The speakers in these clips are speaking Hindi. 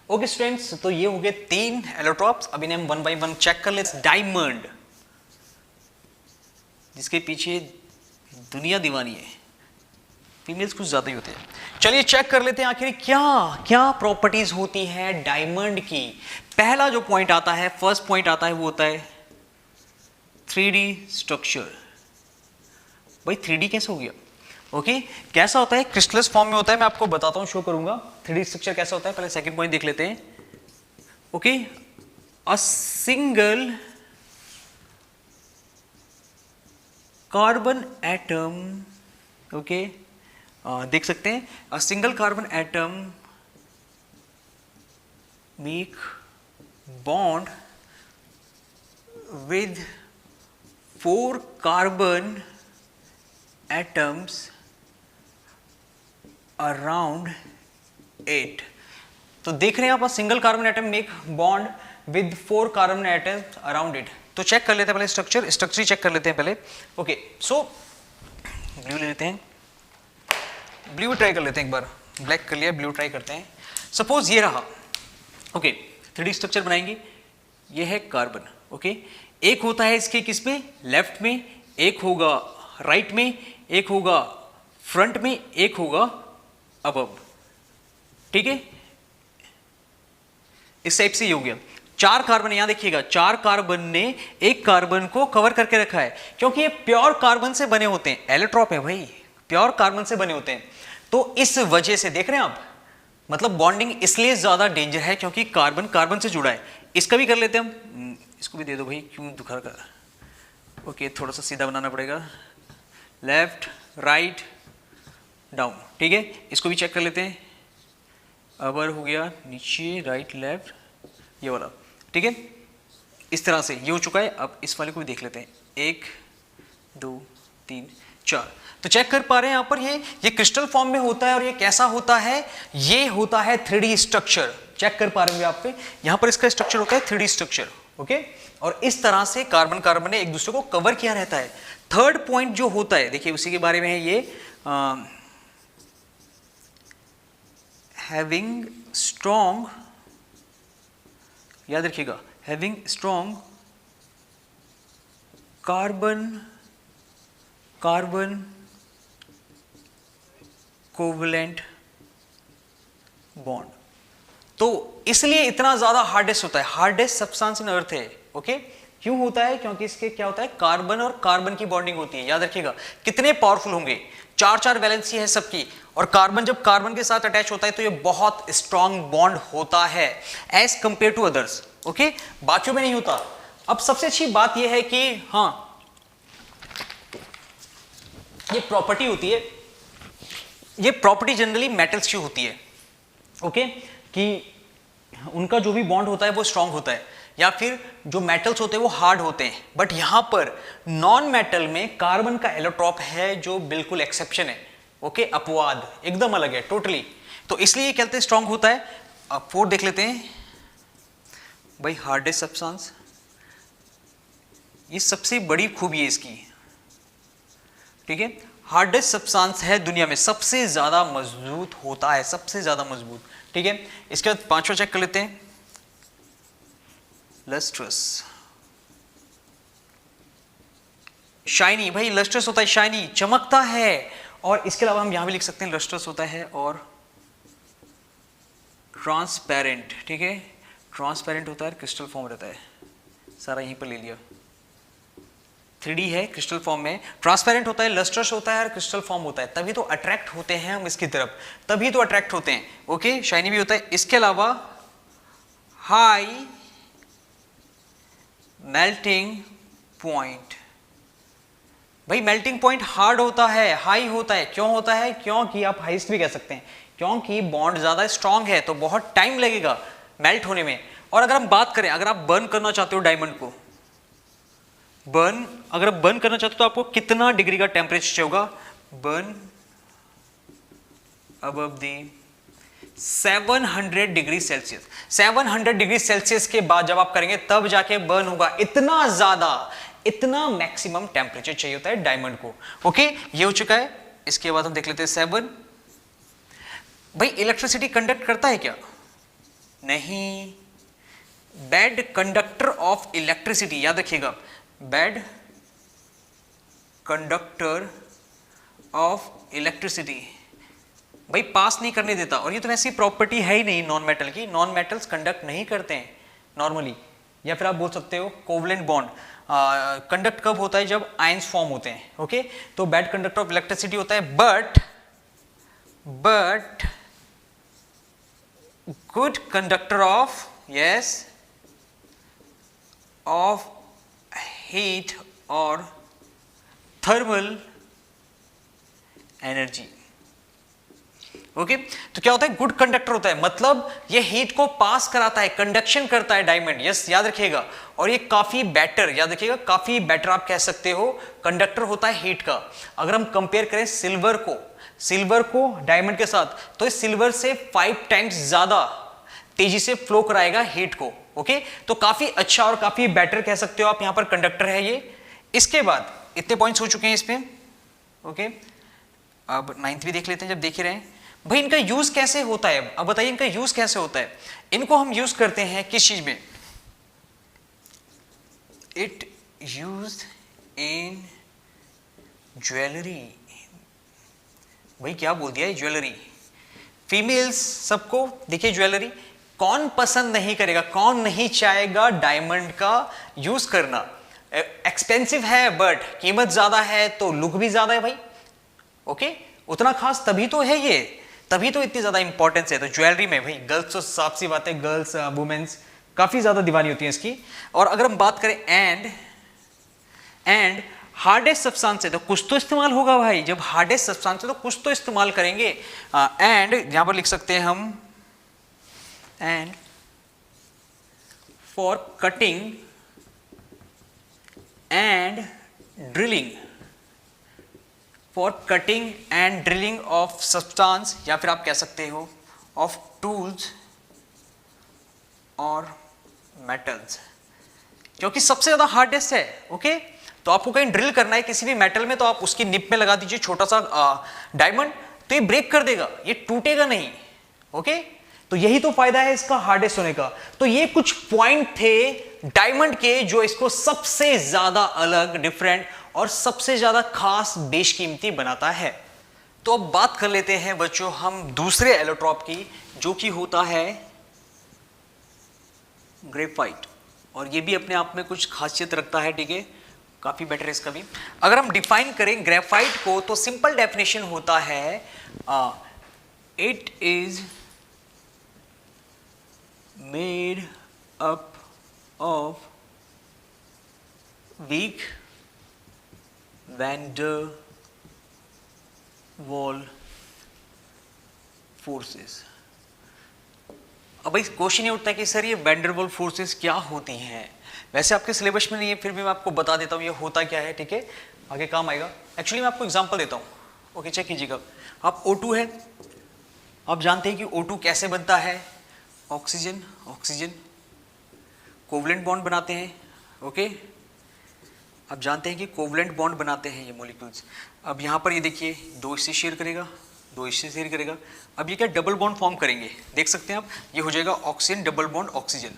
ओके स्टूडेंट्स, तो ये हो गए 3 एलोट्रॉप्स। अभी हम 1 बाय 1 चेक कर लेते। डायमंड, जिसके पीछे दुनिया दीवानी है, फीमेल्स कुछ ज्यादा ही होते हैं। चलिए चेक कर लेते हैं आखिर क्या क्या प्रॉपर्टीज होती है डायमंड की। पहला जो पॉइंट आता है, फर्स्ट पॉइंट आता है, वो होता है 3D स्ट्रक्चर। भाई 3D कैसे हो गया? ओके, कैसा होता है? क्रिस्टलस फॉर्म में होता है। मैं आपको बताता हूं, शो करूंगा 3D स्ट्रक्चर कैसा होता है। पहले सेकंड पॉइंट देख लेते हैं। Okay, a single carbon atom, okay, देख सकते हैं, a single carbon atom make bond with 4 carbon atoms around it। तो देख रहे हैं आप, single carbon atom make bond with 4 carbon atoms around it. तो चेक कर लेते हैं पहले स्ट्रक्चर चेक कर लेते हैं पहले। ओके, सो ब्लू ले लेते हैं, ब्लू ट्राई कर लेते हैं एक बार। ब्लैक कर लिया, ब्लू ट्राई करते हैं। सपोज ये रहा, ओके, 3D स्ट्रक्चर बनाएंगे। ये है कार्बन, ओके, एक होता है इसके किस में, लेफ्ट में, एक होगा राइट में, एक होगा फ्रंट में, एक होगा अबव। ठीक है, इस टाइप से ही हो गया। 4 कार्बन, यहां देखिएगा 4 कार्बन ने एक कार्बन को कवर करके रखा है, क्योंकि ये प्योर कार्बन से बने होते हैं। एलोट्रॉप है भाई, प्योर कार्बन से बने होते हैं। तो इस वजह से देख रहे हैं आप, मतलब बॉन्डिंग इसलिए ज्यादा डेंजर है क्योंकि कार्बन कार्बन से जुड़ा है। इसका भी कर लेते हैं हम, इसको भी दे दो भाई, क्यों दुखा कर। ओके, थोड़ा सा सीधा बनाना पड़ेगा, लेफ्ट राइट डाउन। ठीक है, इसको भी चेक कर लेते हैं। अवर हो गया नीचे, राइट लेफ्ट, ये वाला। ठीक है, इस तरह से ये हो चुका है। अब इस वाले को भी देख लेते हैं, 1 2 3 4। तो चेक कर पा रहे हैं यहाँ पर, ये क्रिस्टल फॉर्म में होता है। और ये कैसा होता है? ये होता है 3D स्ट्रक्चर। चेक कर पा रहे होंगे आप पे, यहाँ पर इसका स्ट्रक्चर होता है 3D स्ट्रक्चर। ओके, और इस तरह से कार्बन कार्बन ने एक दूसरे को कवर किया रहता है। थर्ड पॉइंट जो होता है, देखिए उसी के बारे में है ये, हैविंग स्ट्रॉन्ग, याद रखिएगा, having strong carbon carbon covalent bond. तो इसलिए इतना ज्यादा हार्डेस्ट होता है, हार्डेस्ट सब्सटेंस इन अर्थ है। ओके, क्यों होता है? क्योंकि इसके क्या होता है, कार्बन और कार्बन की बॉन्डिंग होती है। याद रखिएगा कितने पावरफुल होंगे, 4 वैलेंसी है सबकी। और कार्बन जब कार्बन के साथ अटैच होता है तो ये बहुत स्ट्रॉन्ग बॉन्ड होता है as compared to others. Okay, बाकियों में नहीं होता। अब सबसे अच्छी बात यह है कि हाँ, ये प्रॉपर्टी होती है, ये प्रॉपर्टी जनरली मेटल्स की होती है। ओके, कि उनका जो भी बॉन्ड होता है वो स्ट्रांग होता है, या फिर जो मेटल्स होते हैं वो हार्ड होते हैं। बट यहां पर नॉन मेटल में कार्बन का एलोट्रॉप है जो बिल्कुल एक्सेप्शन है। ओके, अपवाद, एकदम अलग है टोटली। तो इसलिए ये कहते हैं स्ट्रांग होता है। अब 4 देख लेते हैं भाई, हार्डेस्ट सब्सटेंस, ये सबसे बड़ी खूबी है इसकी। ठीक है, हार्डेस्ट सब्सटेंस है दुनिया में, सबसे ज्यादा मजबूत होता है, सबसे ज्यादा मजबूत। ठीक है, इसके बाद 5वां चेक कर लेते हैं, लस्ट्रस, शाइनी। भाई लस्ट्रस होता है, शाइनी, चमकता है। और इसके अलावा हम यहां भी लिख सकते हैं लस्ट्रस होता है और ट्रांसपेरेंट। ठीक है, ट्रांसपेरेंट होता है, क्रिस्टल फॉर्म रहता है, सारा यहीं पर ले लिया। 3D है, क्रिस्टल फॉर्म में, ट्रांसपेरेंट होता है, लस्ट्रस होता है और क्रिस्टल फॉर्म होता है। तभी तो अट्रैक्ट होते हैं हम इसकी तरफ, तभी तो अट्रैक्ट होते हैं। ओके, शाइनी भी होता है। इसके अलावा हाई मेल्टिंग पॉइंट। भाई मेल्टिंग पॉइंट हार्ड होता है, हाई होता है। क्यों होता है? क्योंकि आप हाईएस्ट भी कह सकते हैं, क्योंकि बॉन्ड ज्यादा स्ट्रांग है तो बहुत टाइम लगेगा मेल्ट होने में। और अगर हम बात करें, अगर आप बर्न करना चाहते हो डायमंड को, अगर आप बर्न करना चाहते हो तो आपको कितना डिग्री का टेम्परेचर चाहिए होगा? बर्न अबव दी 700 डिग्री सेल्सियस। 700 डिग्री सेल्सियस के बाद जब आप करेंगे तब जाके बर्न होगा। इतना ज्यादा, इतना मैक्सिमम टेम्परेचर चाहिए होता है डायमंड को। ओके, ये हो चुका है। इसके बाद हम देख लेते हैं 7। भाई इलेक्ट्रिसिटी कंडक्ट करता है क्या? नहीं, बैड कंडक्टर ऑफ इलेक्ट्रिसिटी, याद रखिएगा, बैड कंडक्टर ऑफ इलेक्ट्रिसिटी, भाई पास नहीं करने देता। और ये तो वैसी प्रॉपर्टी है ही नहीं नॉन मेटल की, नॉन मेटल्स कंडक्ट नहीं करते हैं नॉर्मली। या फिर आप बोल सकते हो कोवलेंट बॉन्ड कंडक्ट कब होता है, जब आयंस फॉर्म होते हैं, ओके। तो बैड कंडक्टर ऑफ इलेक्ट्रिसिटी होता है, but good conductor of, yes, of heat और थर्मल एनर्जी, ओके। तो क्या होता है, गुड कंडक्टर होता है, मतलब ये हीट को पास कराता है, कंडक्शन करता है डायमंड, यस, याद रखिएगा। और ये काफी बेटर, याद रखिएगा, काफी बेटर आप कह सकते हो कंडक्टर होता है हीट का। अगर हम कंपेयर करें सिल्वर को डायमंड के साथ, तो इस सिल्वर से 5 टाइम्स ज्यादा तेजी से फ्लो कराएगा हीट को, ओके। तो काफी अच्छा और काफी बेटर कह सकते हो आप, यहां पर कंडक्टर है ये। इसके बाद इतने पॉइंट्स हो चुके हैं इसमें, ओके। अब 9th भी देख लेते हैं, जब देख ही रहे हैं भाई इनका यूज कैसे होता है। अब बताइए इनका यूज कैसे होता है। इनको हम यूज करते हैं किस चीज में, इट यूज्ड इन ज्वेलरी। भाई क्या बोल दिया, ज्वेलरी, फीमेल्स सबको देखिए ज्वेलरी, कौन पसंद नहीं करेगा, कौन नहीं चाहेगा डायमंड का यूज करना। एक्सपेंसिव है बट कीमत ज्यादा है तो लुक भी ज्यादा है भाई, ओके। उतना खास तभी तो है ये, तभी तो इतनी ज्यादा इंपॉर्टेंस है। तो ज्वेलरी में भाई गर्ल्स तो साफ सी बात है, गर्ल्स वुमेन्स काफी ज्यादा दीवानी होती है इसकी। और अगर हम बात करें एंड हार्डेस्ट सब्सटेंस है तो कुछ तो इस्तेमाल होगा भाई, जब हार्डेस्ट सब्सटेंस है तो कुछ तो इस्तेमाल करेंगे। एंड यहां पर लिख सकते हैं हम, and for cutting and drilling, for cutting and drilling of substance, या फिर आप कह सकते हो ऑफ टूल्स और मेटल्स, क्योंकि सबसे ज्यादा हार्डेस्ट है, ओके। तो आपको कहीं ड्रिल करना है किसी भी मेटल में, तो आप उसकी निप में लगा दीजिए छोटा सा डायमंड, तो ये ब्रेक कर देगा, ये टूटेगा नहीं, ओके। तो यही तो फायदा है इसका हार्डेस्ट होने का। तो ये कुछ पॉइंट थे डायमंड के जो इसको सबसे ज्यादा अलग, डिफरेंट और सबसे ज्यादा खास, बेशकीमती बनाता है। तो अब बात कर लेते हैं बच्चों हम दूसरे एलोट्रॉप की, जो कि होता है ग्रेफाइट। और ये भी अपने आप में कुछ खासियत रखता है, ठीक है, काफी बेटर है इसका भी। अगर हम डिफाइन करें ग्रेफाइट को तो सिंपल डेफिनेशन होता है, it is made up of weak van der Waals forces. अब भाई क्वेश्चन ये उठता है कि सर ये वैन डर वॉल फोर्सेस क्या होती हैं। वैसे आपके सिलेबस में नहीं है, फिर भी मैं आपको बता देता हूँ ये होता क्या है, ठीक है, आगे काम आएगा। एक्चुअली मैं आपको एग्जांपल देता हूँ, ओके, चेक कीजिएगा। आप O2 है, आप जानते हैं कि O2 कैसे बनता है, ऑक्सीजन कोवलेंट बॉन्ड बनाते हैं, ओके। आप जानते हैं कि कोवलेंट बॉन्ड बनाते हैं ये मॉलिक्यूल्स। अब यहाँ पर ये देखिए, 2 इससे शेयर करेगा, 2 इससे शेयर करेगा। अब ये क्या डबल बॉन्ड फॉर्म करेंगे, देख सकते हैं आप, ये हो जाएगा oxygen double bond oxygen,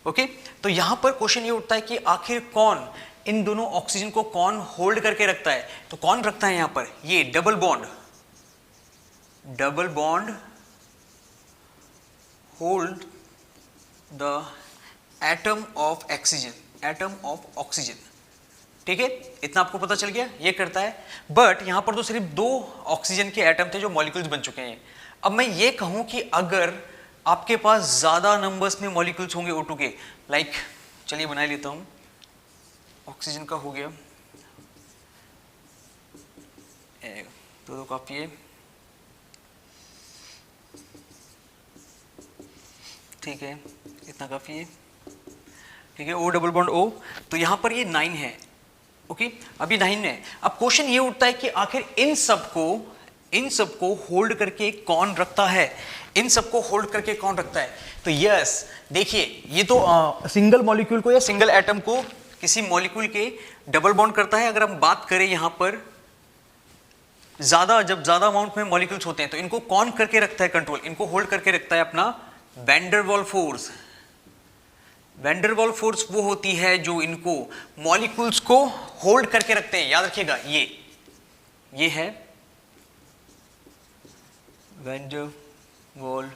okay. तो यहाँ पर क्वेश्चन ये उठता है कि आखिर कौन इन दोनों ऑक्सीजन को कौन होल्ड करके रखता है। तो कौन रखता है यहाँ पर, ये double bond hold the atom of oxygen, ठीक है, इतना आपको पता चल गया, ये करता है। बट यहां पर तो सिर्फ 2 ऑक्सीजन के एटम थे जो मॉलिक्यूल्स बन चुके हैं। अब मैं ये कहूं कि अगर आपके पास ज्यादा नंबर्स में मॉलिक्यूल्स होंगे O2 के, लाइक चलिए बना लेता हूं, ऑक्सीजन का हो गया, तो काफी है, ठीक है, इतना काफी है, ठीक है, O डबल बॉन्ड O। तो यहां पर ये 9 है, ओके, अभी 9 है। अब क्वेश्चन ये उठता है कि आखिर इन सबको होल्ड करके कौन रखता है, तो यस देखिए, ये तो सिंगल मॉलिक्यूल को या सिंगल एटम को किसी मॉलिक्यूल के डबल बॉन्ड करता है। अगर हम बात करें यहां पर जब ज्यादा अमाउंट में मॉलिक्यूल्स होते हैं तो इनको कौन करके रखता है कंट्रोल, इनको होल्ड करके रखता है अपना वैंडरवॉल फोर्स। वैंडरवॉल फोर्स वो होती है जो इनको मॉलिक्यूल्स को होल्ड करके रखते हैं। याद रखिएगा ये है वैंडरवॉल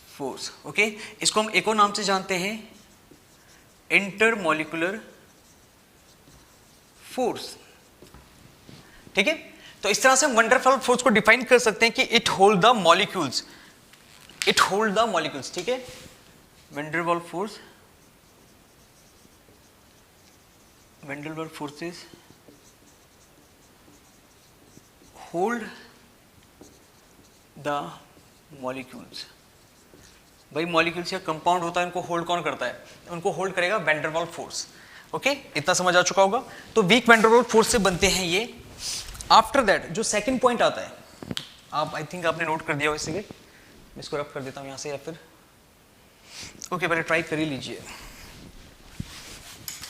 फोर्स। ओके, इसको हम एक और नाम से जानते हैं, इंटरमॉलिक्यूलर फोर्स। ठीक है, तो इस तरह से हम वैंडरवॉल फोर्स को डिफाइन कर सकते हैं कि it hold the molecules, it hold the molecules. ठीक है, van der Waals force, van der Waals forces hold the molecules. भाई मॉलिक्यूल्स या कंपाउंड होता है, इनको होल्ड कौन करता है? उनको होल्ड करेगा वैंडरवॉल फोर्स। ओके, इतना समझ आ चुका होगा। तो वीक वैंडरवॉल फोर्स से बनते हैं ये। आफ्टर दैट जो सेकंड पॉइंट आता है, आप आई थिंक आपने नोट कर दिया हो, इसलिए मैं इसको रफ कर देता हूं यहां से, या फिर ओके पहले ट्राई कर ही लीजिए।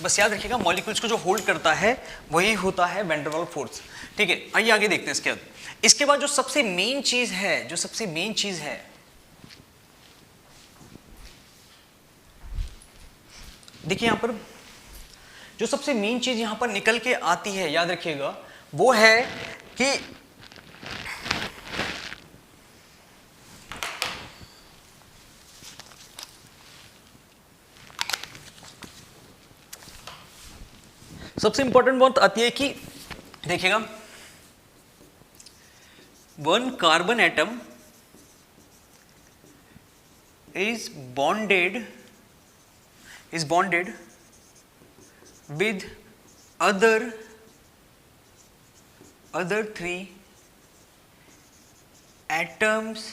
बस याद रखिएगा मॉलिक्यूल्स को जो होल्ड करता है वही होता है वैंडरवॉल फोर्स। ठीक है, आइए आगे देखते हैं। इसके बाद जो सबसे मेन चीज है, जो सबसे मेन चीज है, देखिए यहां पर जो सबसे मेन चीज यहां पर निकल के आती है, याद रखिएगा, वो है कि सबसे इंपॉर्टेंट बात आती है कि देखिएगा, one carbon atom is bonded with other three atoms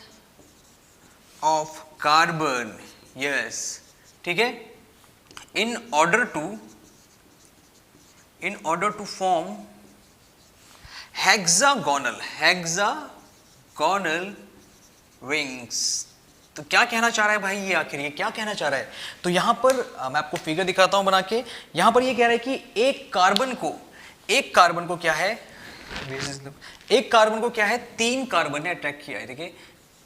of carbon. Yes, ठीक है, in order to form hexagonal rings. तो क्या कहना चाह रहा है भाई ये, आखिर ये क्या कहना चाह रहा है? तो यहां पर मैं आपको फिगर दिखाता हूं बना के। यहां पर ये कह रहा है कि एक कार्बन को क्या है, एक कार्बन को क्या है, 3 कार्बन ने अटैक किया है। देखिए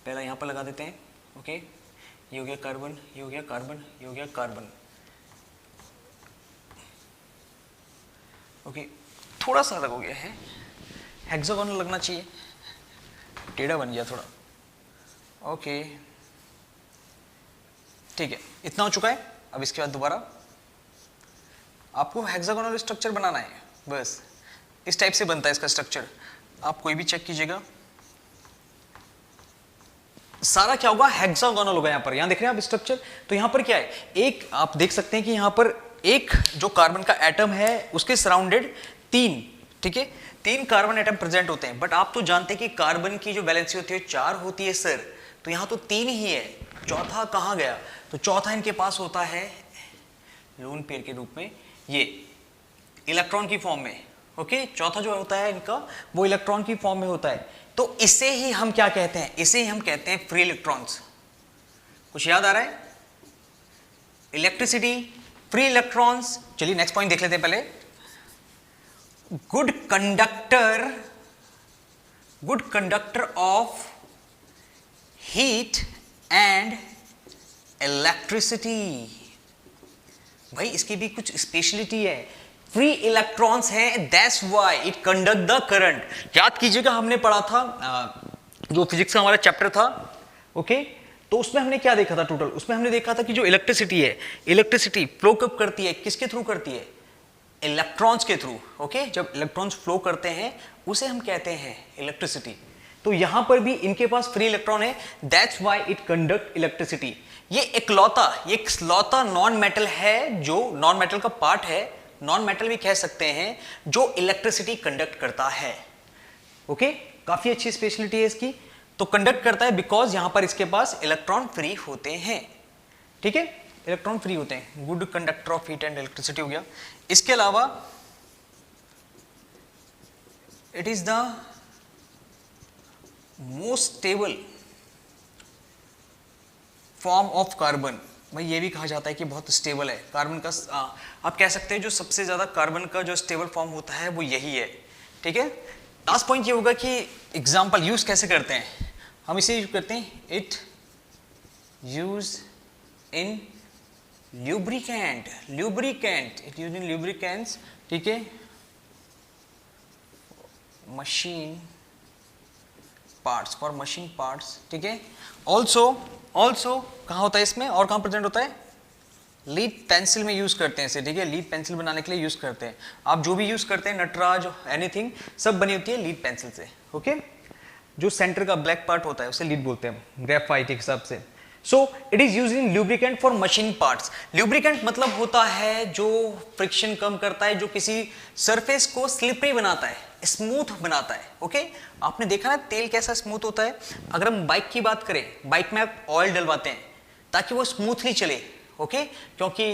पहला यहां पर लगा देते हैं। ओके, ये हो गया कार्बन, ये हो गया कार्बन, ये हो गया कार्बन। ओके, थोड़ा सा अलग हो गया है, हेक्सागोनल लगना चाहिए, टेढ़ा बन गया थोड़ा। ओके ठीक है, इतना हो चुका है। अब इसके बाद दोबारा आपको हेक्सागोनल स्ट्रक्चर बनाना है, बस इस टाइप से बनता है इसका स्ट्रक्चर। आप कोई भी चेक कीजिएगा, सारा क्या होगा, हेक्सागोनल होगा। यहां पर यहां देख रहे हैं आप स्ट्रक्चर, तो यहां पर क्या है, एक आप देख सकते हैं कि यहां पर एक जो कार्बन का एटम है उसके सराउंडेड 3, ठीक है, 3 कार्बन एटम प्रेजेंट होते हैं। बट आप तो जानते हैं कि कार्बन की जो वैलेंसी होती है 4 होती है सर, तो यहां तो 3 ही है, चौथा कहां गया? तो चौथा इनके पास होता है लोन पेयर के रूप में, ये इलेक्ट्रॉन की फॉर्म में। ओके, चौथा जो होता है इनका वो इलेक्ट्रॉन की फॉर्म में होता है। तो इसे ही हम क्या कहते हैं, इसे ही हम कहते हैं फ्री इलेक्ट्रॉन्स। कुछ याद आ रहा है? Electricity, free electrons. चलिए नेक्स्ट पॉइंट देख लेते हैं पहले। Good conductor of heat and electricity. भाई इसकी भी कुछ स्पेशलिटी है, फ्री इलेक्ट्रॉन्स हैं, that's why it conduct the current. याद कीजिएगा हमने पढ़ा था जो फिजिक्स का हमारा चैप्टर था, ओके, तो उसमें हमने क्या देखा था टोटल? उसमें हमने देखा था कि जो इलेक्ट्रिसिटी है, इलेक्ट्रिसिटी फ्लो कब करती है, किसके थ्रू करती है? इलेक्ट्रॉन्स के थ्रू। ओके, जब इलेक्ट्रॉन्स फ्लो करते हैं उसे हम कहते हैं इलेक्ट्रिसिटी। तो यहां पर भी इनके पास फ्री इलेक्ट्रॉन है, that's why it conduct electricity. ये इकलौता नॉन मेटल है, जो नॉन मेटल का पार्ट है, नॉन मेटल भी कह सकते हैं, जो इलेक्ट्रिसिटी कंडक्ट करता है। ओके, काफी अच्छी स्पेशलिटी है इसकी। तो कंडक्ट करता है बिकॉज यहां पर इसके पास इलेक्ट्रॉन फ्री होते हैं। ठीक है, इलेक्ट्रॉन फ्री होते हैं। Good conductor of heat and electricity हो गया। इसके अलावा it is the most stable form of carbon. भाई ये भी कहा जाता है कि बहुत स्टेबल है कार्बन का। आप कह सकते हैं जो सबसे ज्यादा कार्बन का जो स्टेबल फॉर्म होता है वो यही है। ठीक है, लास्ट पॉइंट ये होगा कि एग्जाम्पल यूज कैसे करते हैं हम, इसे यूज करते हैं, it use in lubricant, lubricant it use in lubricants, ठीक है, machine parts, for machine parts, ठीक है। ऑल्सो कहाँ होता है इसमें और कहाँ प्रेजेंट होता है, लीड पेंसिल में यूज करते हैं इसे, ठीक है, लीड पेंसिल बनाने के लिए यूज करते हैं। आप जो भी यूज करते हैं नटराज एनीथिंग सब बनी होती है लीड पेंसिल से, ओके। जो सेंटर का ब्लैक पार्ट होता है उसे लीड बोलते हैं ग्रेफाइट के हिसाब से। So it is used in lubricant for machine parts. Lubricant मतलब होता है जो फ्रिक्शन कम करता है, जो किसी सरफेस को स्लिपरी बनाता है, स्मूथ बनाता है, ओके। आपने देखा ना तेल कैसा स्मूथ होता है। अगर हम बाइक की बात करें, बाइक में आप ऑयल डलवाते हैं ताकि वो स्मूथली चले, ओके, क्योंकि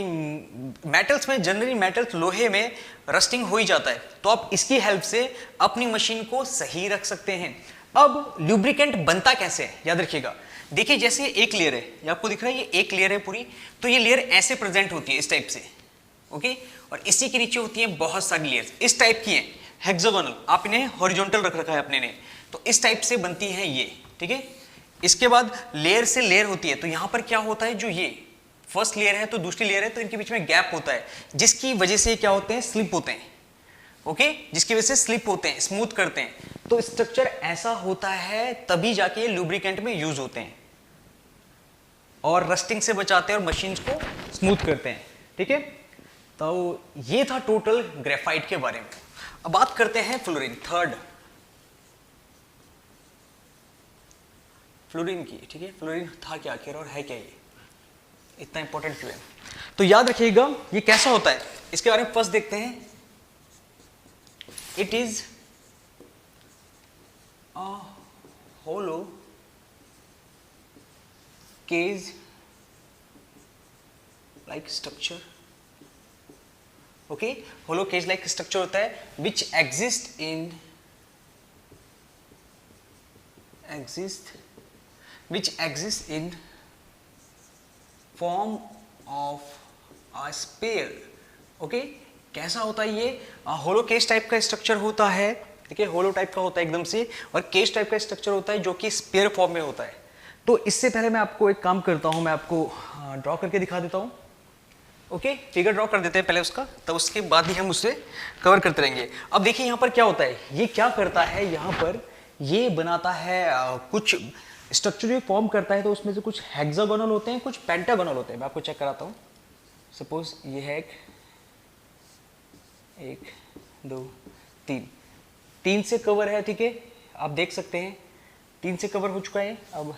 मेटल्स में जनरली मेटल्स लोहे में रस्टिंग हो ही जाता है, तो आप इसकी हेल्प से अपनी मशीन को सही रख सकते हैं। अब ल्यूब्रिकेंट बनता कैसे है याद रखिएगा। देखिए जैसे एक लेयर है, ये आपको दिख रहा है, ये एक लेयर है पूरी, तो ये लेयर ऐसे प्रेजेंट होती है इस टाइप से, ओके, और इसी के नीचे होती है बहुत सारी लेयर्स इस टाइप की हैं, हेक्सागोनल। आप इन्हें हॉरिजॉन्टल रख रखा है अपने ने, तो इस टाइप से बनती है ये, ठीक है। इसके बाद लेयर से लेयर होती है, तो यहां पर क्या होता है, जो ये फर्स्ट लेयर है तो दूसरी लेयर है, तो इनके बीच में गैप होता है, जिसकी वजह से क्या होते हैं, स्लिप होते हैं, ओके, जिसकी वजह से स्लिप होते हैं, स्मूथ करते हैं। तो स्ट्रक्चर ऐसा होता है, तभी जाके लुब्रिकेंट में यूज होते हैं और रस्टिंग से बचाते हैं और मशीन्स को स्मूथ करते हैं, ठीक है। तो ये था टोटल ग्रेफाइट के बारे में। अब बात करते हैं फ्लोरीन, थर्ड फ्लोरीन की, ठीक है। फ्लोरीन था क्या आखिर और है क्या ये, इतना इंपॉर्टेंट क्यों है, तो याद रखिएगा ये कैसा होता है, इसके बारे में फर्स्ट देखते हैं। It is a hollow cage like structure, okay, hollow cage like structure होता है which exist in form of a sphere, okay. कैसा होता है ये, होलो केज टाइप का स्ट्रक्चर होता है, ठीक है, होलो टाइप का होता है एकदम से, और केज टाइप का स्ट्रक्चर होता है जो कि स्फीयर फॉर्म में होता है। तो इससे पहले मैं आपको एक काम करता हूं, मैं आपको ड्रॉ करके दिखा देता हूं, ओके, फिगर ड्रॉ कर देते हैं पहले उसका, तब उसके बाद ही हम उसे कवर करते रहेंगे। अब देखिए यहाँ पर क्या होता है, ये क्या करता है, यहाँ पर ये बनाता है कुछ स्ट्रक्चर फॉर्म करता है, तो उसमें से कुछ हेक्सागोनल होते हैं, कुछ पेंटागोनल होते हैं। मैं आपको चेक कराता हूँ। सपोज ये है एक दो तीन से कवर है, ठीक है, आप देख सकते हैं 3 से कवर हो चुका है। अब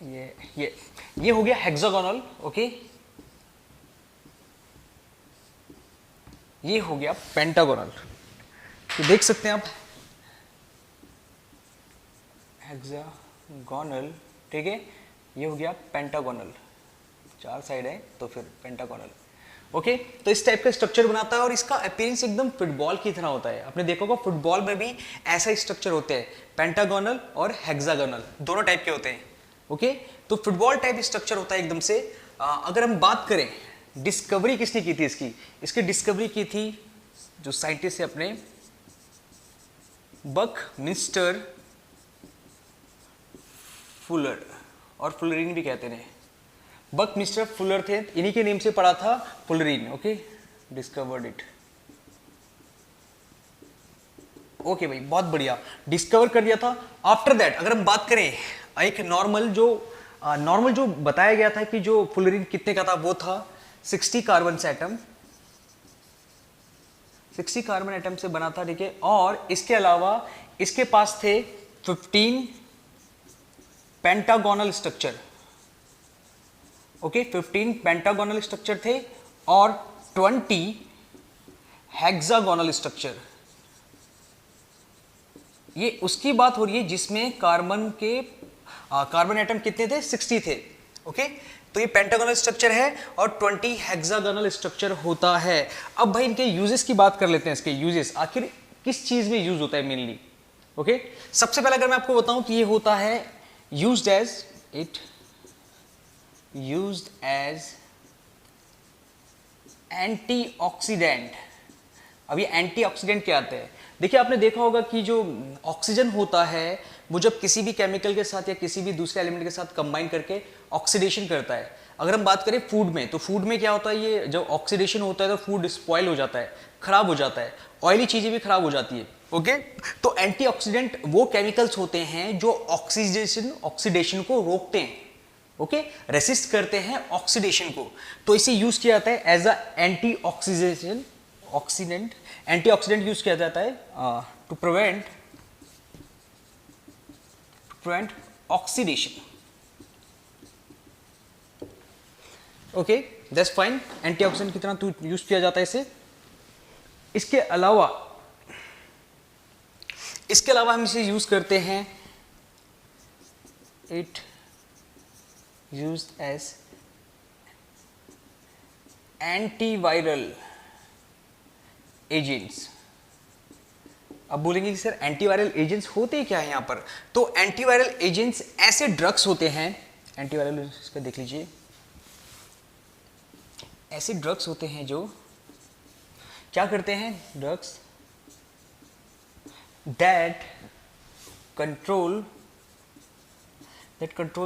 ये हो गया हेक्सागोनल, ओके, ये हो गया पेंटागोनल। तो देख सकते हैं आप हेक्सागोनल, ठीक है, ये हो गया पेंटागोनल, 4 साइड है तो फिर पेंटागोनल, ओके। तो इस टाइप का स्ट्रक्चर बनाता है और इसका अपीयरेंस एकदम फुटबॉल की तरह होता है। आपने देखा होगा फुटबॉल में भी ऐसा ही स्ट्रक्चर होते हैं, पेंटागोनल और हेक्सागोनल दोनों टाइप के होते हैं, ओके। तो फुटबॉल टाइप स्ट्रक्चर होता है एकदम से। अगर हम बात करें डिस्कवरी किसने की थी इसकी डिस्कवरी की थी जो साइंटिस्ट है अपने बकमिंस्टर फुलर, और फ्लोरीन भी कहते हैं। बकमिंस्टर फुलर थे, इन्हीं के नेम से पढ़ा था fluorine, okay, discovered it, okay भाई, बहुत बढ़िया, डिस्कवर कर दिया था। आफ्टर दैट अगर हम बात करें एक नॉर्मल जो बताया गया था कि जो फ्लोरीन कितने का था, वो था 60 कार्बन से एटम, 60 कार्बन एटम से बना था, ठीक है। और इसके अलावा इसके पास थे 15 pentagonal structure, okay, 15 pentagonal structure थे और 20 हेक्सागोनल स्ट्रक्चर। ये उसकी बात हो रही है जिसमें कार्बन एटम कितने थे, 60 थे, ओके। तो ये पेंटागोनल स्ट्रक्चर है और 20 हेक्सागोनल स्ट्रक्चर होता है। अब भाई इनके यूजेस की बात कर लेते हैं। इसके यूजेस आखिर किस चीज में यूज होता है मेनली, ओके। सबसे पहले अगर मैं आपको बताऊं कि ये होता है यूज्ड एज एंटीऑक्सीडेंट। अब ये एंटीऑक्सीडेंट क्या आते हैं, देखिए आपने देखा होगा कि जो ऑक्सीजन होता है वो जब किसी भी केमिकल के साथ या किसी भी दूसरे एलिमेंट के साथ कंबाइन करके ऑक्सीडेशन करता है। अगर हम बात करें फूड में, तो फूड में क्या होता है, ये जब ऑक्सीडेशन होता है तो फूड स्पॉइल हो जाता है, खराब हो जाता है, ऑयली चीजें भी खराब हो जाती है। ओके, तो एंटीऑक्सीडेंट वो केमिकल्स होते हैं जो ऑक्सीडेशन को रोकते हैं, ओके, रेसिस्ट करते हैं ऑक्सीडेशन को। तो इसे यूज किया जाता है एज अ एंटीऑक्सीडेंट यूज किया जाता है to prevent oxidation. Okay, that's fine, antioxidant की तरह यूज किया जाता है इसे। इसके अलावा हम इसे यूज करते हैं, it used as antiviral agents। अब बोलेंगे कि सर एंटीवायरल एजेंट्स होते क्या है यहां पर? तो एंटीवायरल एजेंट्स ऐसे ड्रग्स होते हैं, एंटीवायरल इसका देख लीजिए, ऐसे ड्रग्स होते हैं जो क्या करते हैं, drugs that control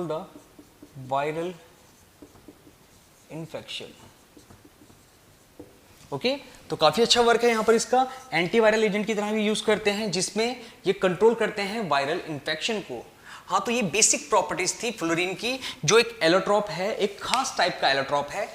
the viral infection. Okay, तो काफी अच्छा वर्क है यहां पर इसका, एंटीवायरल एजेंट की तरह भी यूज करते हैं जिसमें ये कंट्रोल करते हैं वायरल इन्फेक्शन को। हाँ, तो ये बेसिक प्रॉपर्टीज थी फ्लोरीन की, जो एक एलोट्रॉप है, एक खास टाइप का एलोट्रॉप है